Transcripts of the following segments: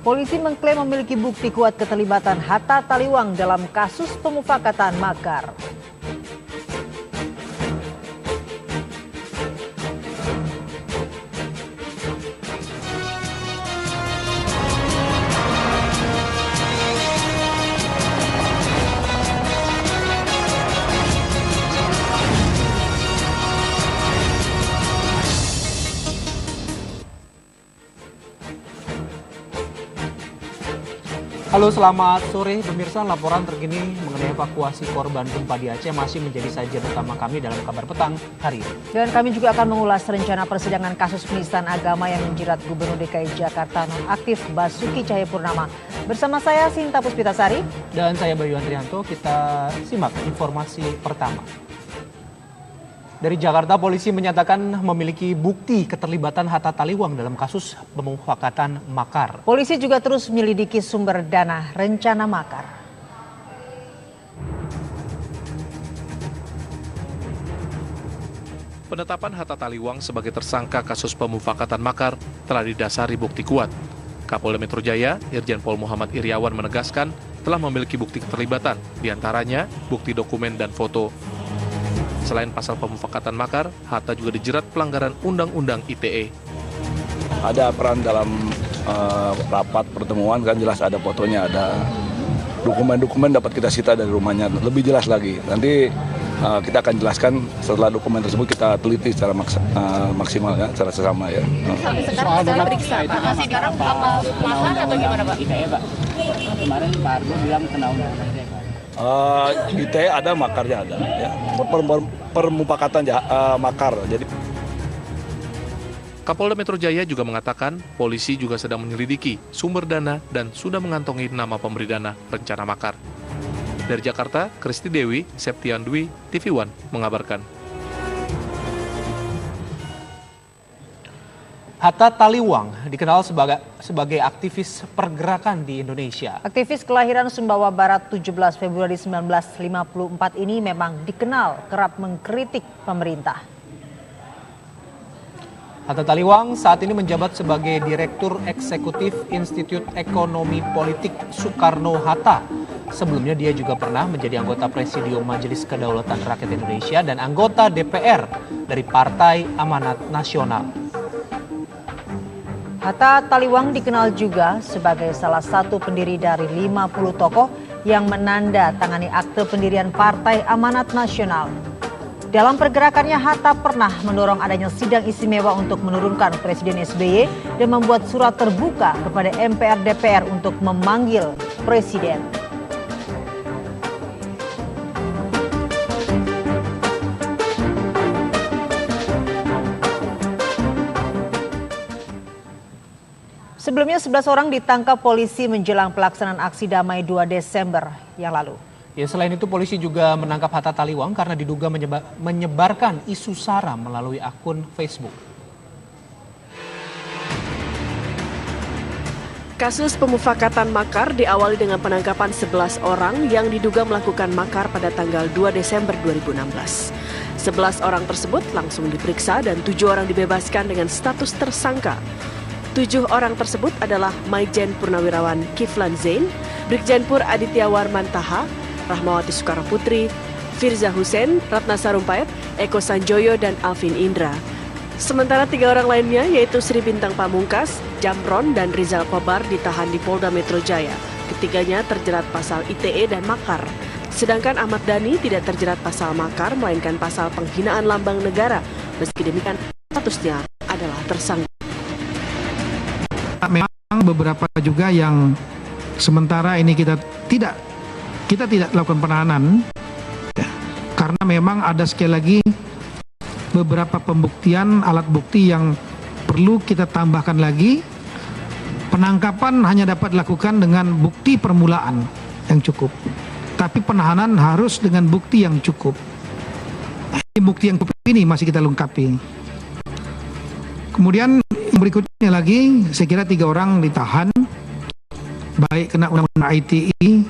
Polisi mengklaim memiliki bukti kuat keterlibatan Hatta Taliwang dalam kasus pemufakatan makar. Halo, selamat sore pemirsa. Laporan terkini mengenai evakuasi korban gempa di Aceh masih menjadi sajian utama kami dalam kabar petang hari ini. Dan kami juga akan mengulas rencana persidangan kasus penistaan agama yang menjerat Gubernur DKI Jakarta nonaktif Basuki Cahayapurnama. Bersama saya Sinta Puspitasari. Dan saya Bayu Andrianto. Kita simak informasi pertama. Dari Jakarta, polisi menyatakan memiliki bukti keterlibatan Hatta Taliwang dalam kasus pemufakatan makar. Polisi juga terus menyelidiki sumber dana rencana makar. Penetapan Hatta Taliwang sebagai tersangka kasus pemufakatan makar telah didasari bukti kuat. Kapolda Metro Jaya, Irjen Pol Muhammad Iriawan menegaskan telah memiliki bukti keterlibatan, diantaranya bukti dokumen dan foto. Selain pasal pemufakatan makar, Hatta juga dijerat pelanggaran Undang-Undang ITE. Ada peran dalam rapat pertemuan, kan jelas ada fotonya, ada dokumen-dokumen dapat kita sita dari rumahnya, lebih jelas lagi. Nanti kita akan jelaskan setelah dokumen tersebut kita teliti secara maksimal ya, secara sesama ya. Sekarang sedang periksa, Pak. Masih sekarang apa makar atau gimana, Pak? ITE, Pak. Kemarin Pak Argo bilang kena undang-undang ITE, Pak. ITE ada, makarnya ada ya. Permufakatan makar. Jadi Kapolda Metro Jaya juga mengatakan polisi juga sedang menyelidiki sumber dana dan sudah mengantongi nama pemberi dana rencana makar. Dari Jakarta, Kristi Dewi, Septian Dwi, TV One mengabarkan. Hatta Taliwang dikenal sebagai aktivis pergerakan di Indonesia. Aktivis kelahiran Sumbawa Barat 17 Februari 1954 ini memang dikenal kerap mengkritik pemerintah. Hatta Taliwang saat ini menjabat sebagai Direktur Eksekutif Institut Ekonomi Politik Soekarno-Hatta. Sebelumnya dia juga pernah menjadi anggota Presidium Majelis Kedaulatan Rakyat Indonesia dan anggota DPR dari Partai Amanat Nasional. Hatta Taliwang dikenal juga sebagai salah satu pendiri dari 50 tokoh yang menandatangani akte pendirian Partai Amanat Nasional. Dalam pergerakannya, Hatta pernah mendorong adanya sidang istimewa untuk menurunkan Presiden SBY dan membuat surat terbuka kepada MPR DPR untuk memanggil Presiden. Sebelumnya 11 orang ditangkap polisi menjelang pelaksanaan aksi damai 2 Desember yang lalu. Ya, selain itu polisi juga menangkap Hatta Taliwang karena diduga menyebarkan isu sara melalui akun Facebook. Kasus pemufakatan makar diawali dengan penangkapan 11 orang yang diduga melakukan makar pada tanggal 2 Desember 2016. 11 orang tersebut langsung diperiksa dan 7 orang dibebaskan dengan status tersangka. 7 orang tersebut adalah Maijen Purnawirawan Kiflan Zain, Brigjen Pur Aditya Warman Taha, Rahmawati Soekarno Putri, Firza Hussein, Ratna Sarumpait, Eko Sanjoyo, dan Alvin Indra. Sementara 3 orang lainnya yaitu Sri Bintang Pamungkas, Jamron, dan Rizal Kobar ditahan di Polda Metro Jaya. Ketiganya terjerat pasal ITE dan makar. Sedangkan Ahmad Dhani tidak terjerat pasal makar melainkan pasal penghinaan lambang negara. Meski demikian statusnya adalah tersangka. Memang beberapa juga yang sementara ini kita tidak lakukan penahanan ya, karena memang ada sekali lagi beberapa pembuktian alat bukti yang perlu kita tambahkan lagi. Penangkapan hanya dapat dilakukan dengan bukti permulaan yang cukup, tapi penahanan harus dengan bukti yang cukup. Ini bukti yang cukup ini masih kita lengkapi. Kemudian berikutnya lagi, saya kira 3 orang ditahan, baik kena undang-undang ITE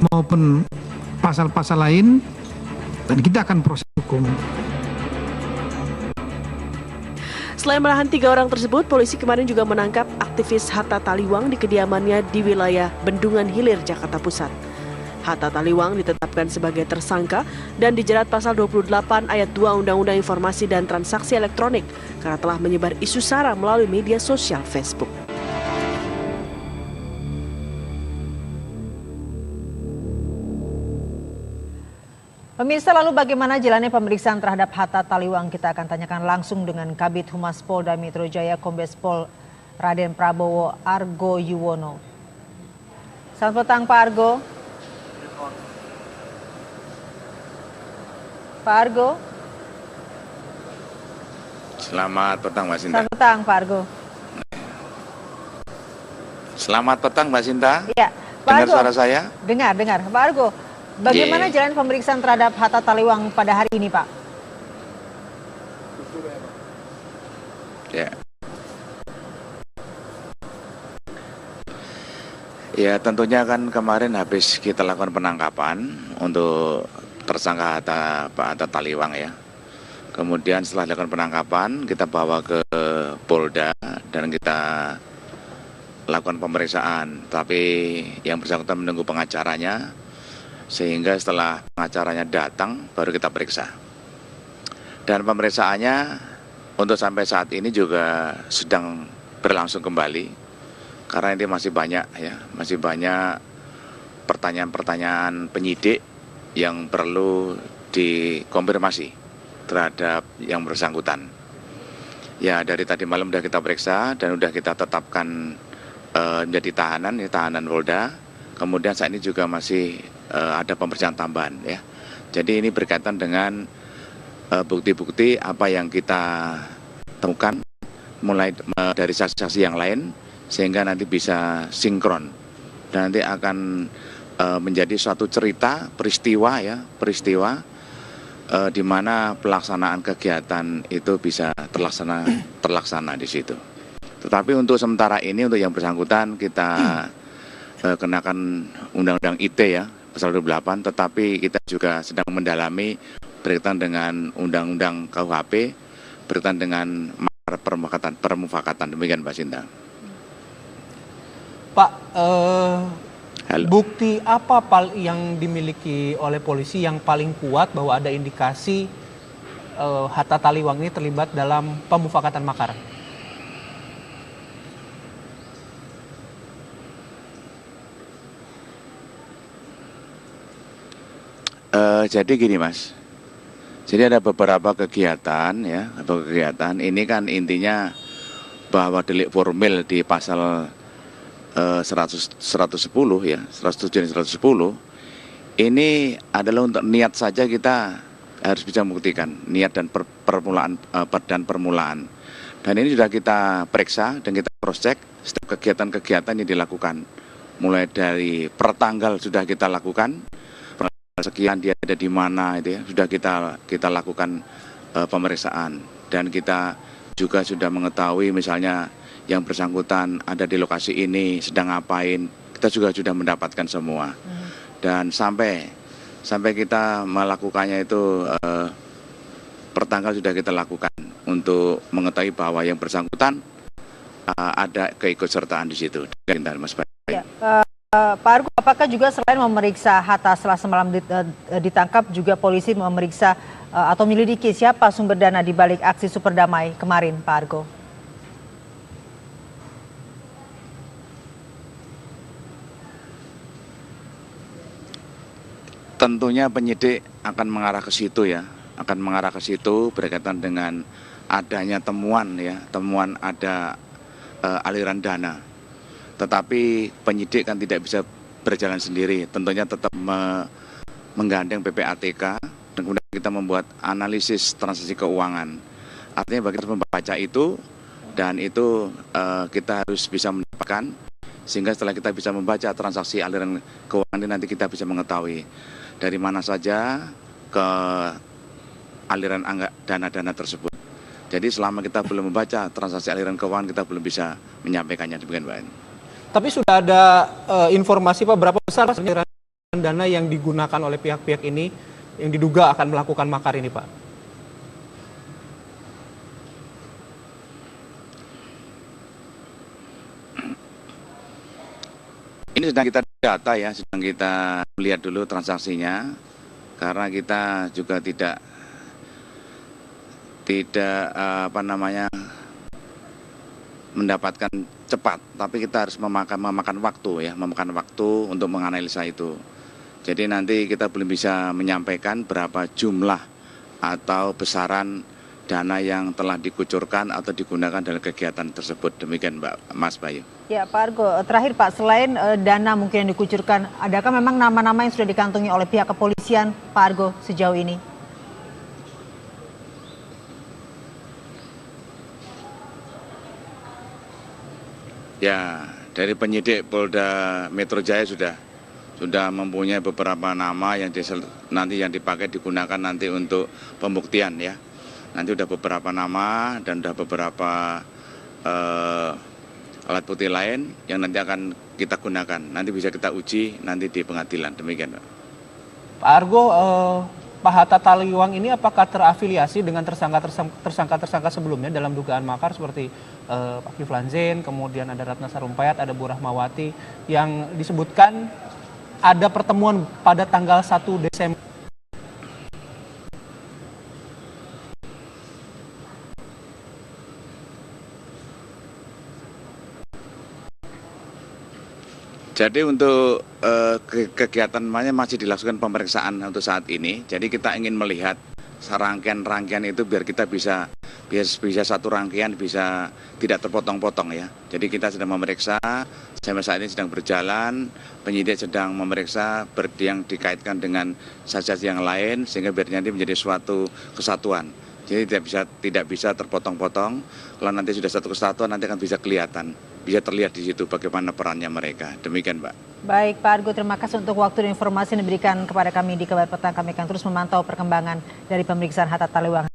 maupun pasal-pasal lain, dan kita akan proses hukum. Selain menahan 3 orang tersebut, polisi kemarin juga menangkap aktivis Hatta Taliwang di kediamannya di wilayah Bendungan Hilir, Jakarta Pusat. Hatta Taliwang ditetapkan sebagai tersangka dan dijerat pasal 28 ayat 2 Undang-Undang Informasi dan Transaksi Elektronik karena telah menyebar isu sara melalui media sosial Facebook. Pemirsa, lalu bagaimana jalannya pemeriksaan terhadap Hatta Taliwang? Kita akan tanyakan langsung dengan Kabid Humas Polda Metro Jaya Kombes Pol Raden Prabowo Argo Yuwono. Selamat petang Pak Argo. Pak Argo. Selamat petang Mbak Sinta. Selamat petang Pak Argo. Selamat petang Mbak Sinta. Iya, Pak Dengar Argo. suara saya? Dengar. Pak Argo, bagaimana jalan pemeriksaan terhadap Hatta Taliwang pada hari ini, Pak? Ya, tentunya kan kemarin habis kita lakukan penangkapan untuk tersangka Hatta Taliwang ya. Kemudian setelah dilakukan penangkapan, kita bawa ke Polda dan kita lakukan pemeriksaan. Tapi yang bersangkutan menunggu pengacaranya, sehingga setelah pengacaranya datang baru kita periksa. Dan pemeriksaannya untuk sampai saat ini juga sedang berlangsung kembali, karena ini masih banyak pertanyaan-pertanyaan penyidik yang perlu dikonfirmasi terhadap yang bersangkutan. Ya, dari tadi malam sudah kita periksa dan sudah kita tetapkan menjadi tahanan Polda. Kemudian saat ini juga masih ada pemeriksaan tambahan ya. Jadi ini berkaitan dengan bukti-bukti apa yang kita temukan mulai dari saksi-saksi yang lain sehingga nanti bisa sinkron dan nanti akan menjadi suatu peristiwa di mana pelaksanaan kegiatan itu bisa terlaksana di situ. Tetapi untuk sementara ini untuk yang bersangkutan kita kenakan Undang-Undang ITE ya, pasal 28, tetapi kita juga sedang mendalami berkaitan dengan Undang-Undang KUHP, berkaitan dengan permufakatan. Demikian Mbak Sinta. Pak, bukti apa yang dimiliki oleh polisi yang paling kuat bahwa ada indikasi Hatta Taliwang ini terlibat dalam pemufakatan makar? Jadi gini Mas, jadi ada beberapa kegiatan ya, ini kan intinya bahwa delik formil di pasal 110 ya, 107 dan 110 ini adalah untuk niat saja kita harus bisa membuktikan niat dan permulaan. Dan ini sudah kita periksa dan kita cross check setiap kegiatan-kegiatan yang dilakukan. Mulai dari pertanggal sudah kita lakukan, sekian dia ada di mana itu ya, sudah kita lakukan pemeriksaan dan kita juga sudah mengetahui misalnya yang bersangkutan ada di lokasi ini sedang ngapain, kita juga sudah mendapatkan semua. Dan sampai kita melakukannya itu pertanggal sudah kita lakukan untuk mengetahui bahwa yang bersangkutan ada keikutsertaan di situ. Mas ya, Pak Argo, apakah juga selain memeriksa Hatta setelah semalam ditangkap, juga polisi memeriksa atau menyelidiki siapa sumber dana di balik aksi Super Damai kemarin, Pak Argo? Tentunya penyidik akan mengarah ke situ ya, berkaitan dengan adanya temuan ada aliran dana. Tetapi penyidik kan tidak bisa berjalan sendiri, tentunya tetap menggandeng PPATK dan kemudian kita membuat analisis transaksi keuangan. Artinya bagi kita membaca itu dan itu kita harus bisa mendapatkan, sehingga setelah kita bisa membaca transaksi aliran keuangan ini nanti kita bisa mengetahui dari mana saja ke aliran dana-dana tersebut. Jadi selama kita belum membaca transaksi aliran keuangan kita belum bisa menyampaikannya, demikian Pak. Tapi sudah ada informasi Pak berapa besar aliran dana yang digunakan oleh pihak-pihak ini yang diduga akan melakukan makar ini Pak? Ini sedang kita data ya, sedang kita lihat dulu transaksinya, karena kita juga tidak mendapatkan cepat, tapi kita harus memakan waktu ya, memakan waktu untuk menganalisa itu. Jadi nanti kita belum bisa menyampaikan berapa jumlah atau besaran dana yang telah dikucurkan atau digunakan dalam kegiatan tersebut. Demikian Mas Bayu. Ya Pak Argo, terakhir Pak, selain dana mungkin yang dikucurkan, adakah memang nama-nama yang sudah dikantongi oleh pihak kepolisian Pak Argo sejauh ini? Ya, dari penyidik Polda Metro Jaya sudah mempunyai beberapa nama yang nanti yang dipakai digunakan nanti untuk pembuktian ya. Nanti udah beberapa nama dan udah beberapa alat bukti lain yang nanti akan kita gunakan. Nanti bisa kita uji nanti di pengadilan. Demikian, Pak. Pak Argo, Pak Hatta Taliwang ini apakah terafiliasi dengan tersangka-tersangka sebelumnya dalam dugaan makar seperti Pak Kiflan Zain, kemudian ada Ratna Sarumpayat, ada Bu Rahmawati yang disebutkan ada pertemuan pada tanggal 1 Desember. Jadi untuk kegiatan masih dilakukan pemeriksaan untuk saat ini. Jadi kita ingin melihat rangkaian-rangkaian itu biar kita bisa satu rangkaian bisa tidak terpotong-potong ya. Jadi kita sedang memeriksa, sampai saat ini sedang berjalan, penyidik sedang memeriksa yang dikaitkan dengan saksi yang lain sehingga biar nanti menjadi suatu kesatuan. Jadi tidak bisa terpotong-potong. Kalau nanti sudah satu kesatuan nanti akan bisa kelihatan, bisa terlihat di situ bagaimana perannya mereka. Demikian, Pak. Baik, Pak Argo, terima kasih untuk waktu dan informasi yang diberikan kepada kami di Kabar Petang. Kami akan terus memantau perkembangan dari pemeriksaan Hatta Taliwang.